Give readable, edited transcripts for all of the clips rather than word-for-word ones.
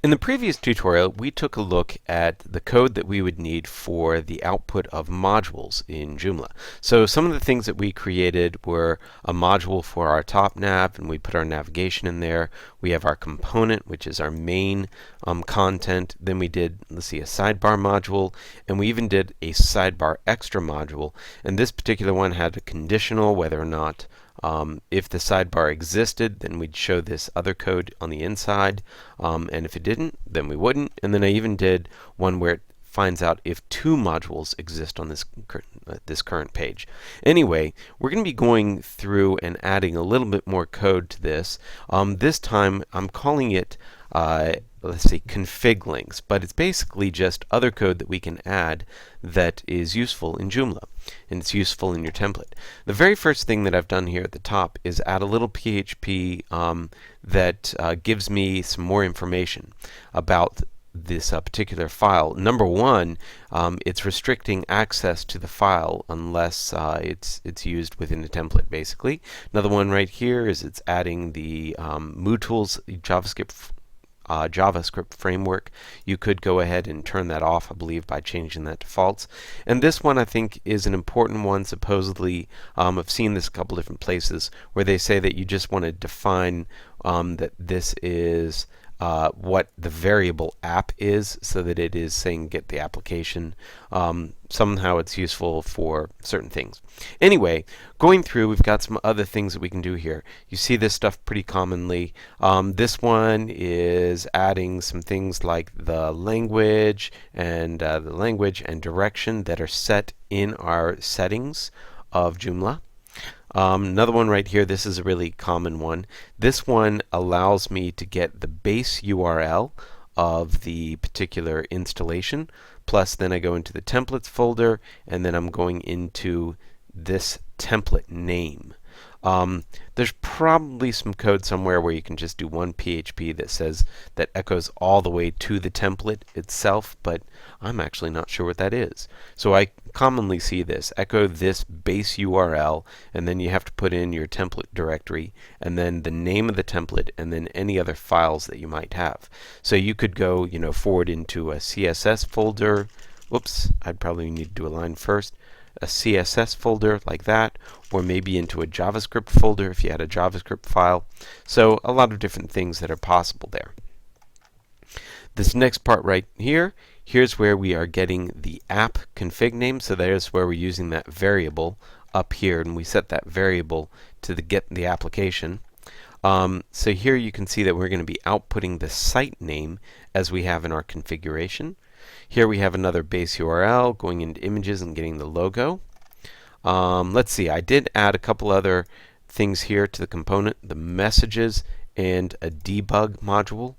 In the previous tutorial, we took a look at the code that we would need for the output of modules in Joomla. So some of the things that we created were a module for our top nav, and we put our navigation in there. We have our component, which is our main content. Then we did, let's see, a sidebar module, and we even did a sidebar extra module. And this particular one had a conditional, whether or not if the sidebar existed, then we'd show this other code on the inside, and if it didn't, then we wouldn't. And then I even did one where it finds out if two modules exist on this current page. Anyway, we're going to be going through and adding a little bit more code to this. This time I'm calling it let's see, config links, but it's basically just other code that we can add that is useful in Joomla, and it's useful in your template. The very first thing that I've done here at the top is add a little PHP that gives me some more information about this particular file. Number one, it's restricting access to the file unless it's used within the template, basically. Another one right here is it's adding the MooTools JavaScript framework. You could go ahead and turn that off, I believe, by changing that to false. And this one I think is an important one. Supposedly, I've seen this a couple different places where they say that you just want to define that this is what the variable app is, so that it is saying get the application. Somehow it's useful for certain things. Anyway, going through, we've got some other things that we can do here. You see this stuff pretty commonly. This one is adding some things like the language and direction that are set in our settings of Joomla. Another one right here, this is a really common one. This one allows me to get the base URL of the particular installation, plus then I go into the templates folder, and then I'm going into this template name. There's probably some code somewhere where you can just do one PHP that echoes all the way to the template itself, but I'm actually not sure what that is. So I commonly see this, echo this base URL, and then you have to put in your template directory, and then the name of the template, and then any other files that you might have. So you could go, forward into a CSS folder. Whoops, I'd probably need to do a line first. A CSS folder like that, or maybe into a JavaScript folder if you had a JavaScript file. So a lot of different things that are possible there. This next part right here, here's where we are getting the app config name. So there's where we're using that variable up here, and we set that variable to get the application. So here you can see that we're going to be outputting the site name as we have in our configuration. Here we have another base URL, going into images and getting the logo. Let's see, I did add a couple other things here to the component, the messages and a debug module,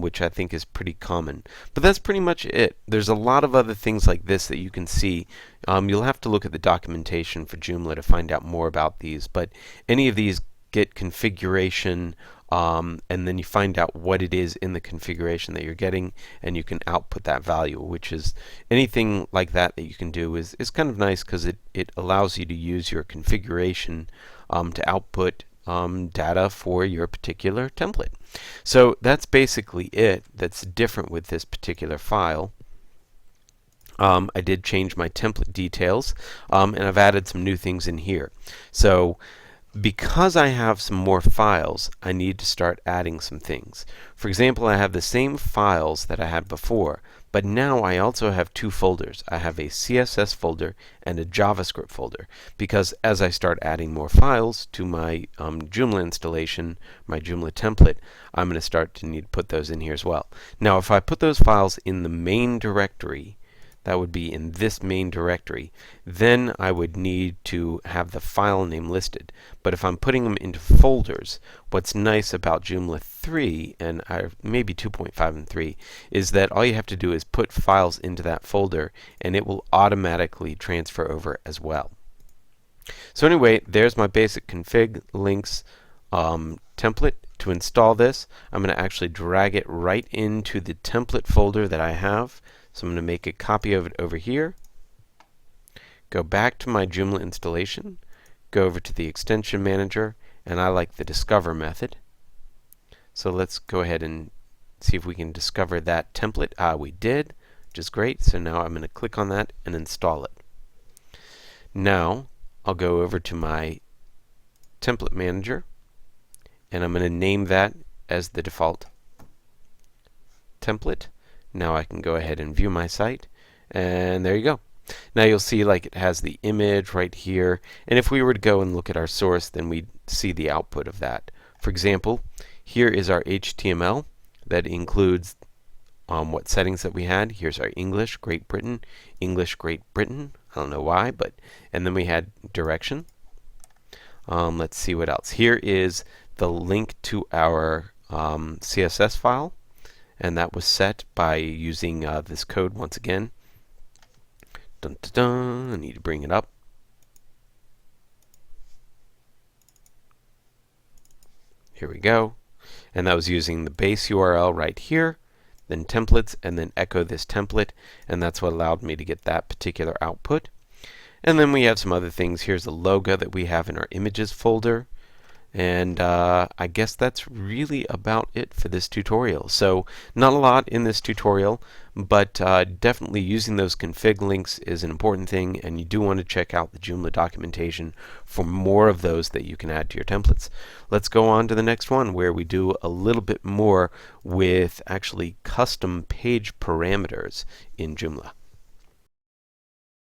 which I think is pretty common. But that's pretty much it. There's a lot of other things like this that you can see. You'll have to look at the documentation for Joomla to find out more about these, but any of these get configuration, and then you find out what it is in the configuration that you're getting, and you can output that value, which is anything like that you can do is kind of nice, because it allows you to use your configuration to output data for your particular template. So that's basically it that's different with this particular file. I did change my template details, and I've added some new things in here. So because I have some more files, I need to start adding some things. For example, I have the same files that I had before, but now I also have two folders. I have a CSS folder and a JavaScript folder, because as I start adding more files to my Joomla installation, my Joomla template, I'm going to start to need to put those in here as well. Now, if I put those files in the main directory, that would be in this main directory, then I would need to have the file name listed. But if I'm putting them into folders, what's nice about Joomla 3 and maybe 2.5 and 3 is that all you have to do is put files into that folder, and it will automatically transfer over as well. So anyway, there's my basic config links template. To install this, I'm going to actually drag it right into the template folder that I have. So I'm going to make a copy of it over here, go back to my Joomla installation, go over to the extension manager, and I like the discover method. So let's go ahead and See if we can discover that template. We did, which is great. So now I'm going to click on that and install it. Now I'll go over to my template manager, and I'm going to name that as the default template. Now I can go ahead and view my site, and there you go. Now you'll see like it has the image right here, and if we were to go and look at our source, then we'd see the output of that. For example, here is our HTML that includes what settings that we had. Here's our English, Great Britain, English, Great Britain. I don't know why, but and then we had direction. Let's see what else. Here is the link to our CSS file, and that was set by using this code once again. Dun, dun, dun. I need to bring it up. Here we go. And that was using the base URL right here, then templates, and then echo this template, and that's what allowed me to get that particular output. And then we have some other things. Here's the logo that we have in our images folder. And I guess that's really about it for this tutorial. So not a lot in this tutorial, but definitely using those config links is an important thing, and you do want to check out the Joomla documentation for more of those that you can add to your templates. Let's go on to the next one, where we do a little bit more with actually custom page parameters in Joomla.